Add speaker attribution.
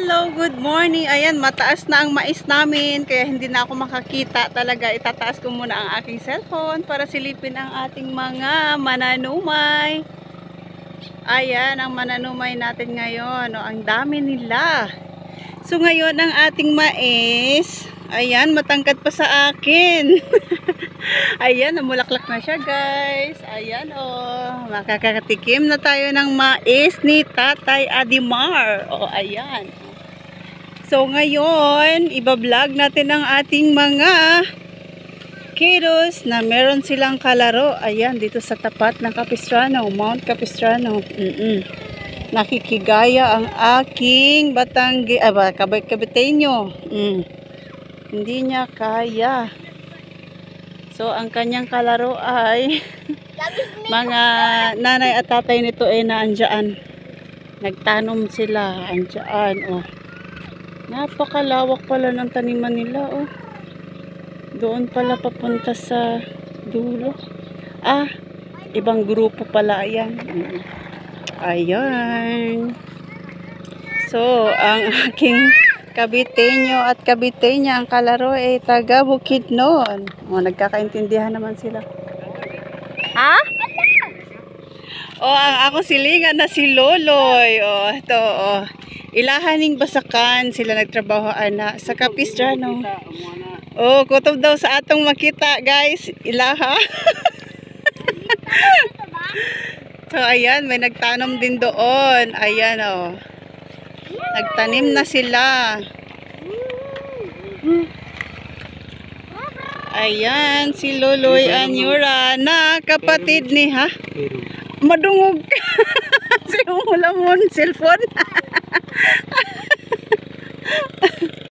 Speaker 1: Hello, good morning. Ayan, mataas na ang mais namin kaya hindi na ako makakita talaga. Itataas ko muna ang aking cellphone para silipin ang ating mga mananumay. Ayan, ang mananumay natin ngayon. O, ang dami nila. So ngayon ang ating mais, ayan, matangkad pa sa akin. Ayan, namulaklak na siya, guys. Ayan, oh, makakatikim na tayo ng mais ni Tatay Adimar. Oh, ayan. So ngayon, iba-vlog natin ang ating mga kiddos na meron silang kalaro. Ayan, dito sa tapat ng Capistrano, Mount Capistrano. Nakikigaya ang aking kabiteño. Hindi niya kaya. So, ang kanyang kalaro ay mga nanay at tatay nito ay naandyan. Nagtanom sila. Andyan, oh. Napakalawak pala ng taniman nila, oh. Doon pala papunta sa dulo. Ah, ibang grupo pala. Ayan. Ayan. So, ang aking kabiteño at kabiteña, ang kalaro ay taga Bukidnon. O, nagkakaintindihan naman sila. Ha? O, ang ako silingan na si Loloy. O, ito, o. Ilahaning Basakan, sila nagtrabaho ana sa Capistrano. O, kutob daw sa atong makita, guys. Ilaha. So, ayan, may nagtanom din doon. Ayan, o. Nagtanim na sila. Ayan, si Loloy Anyura na kapatid ni, ha? Madungog. Si Umulamon, cellphone.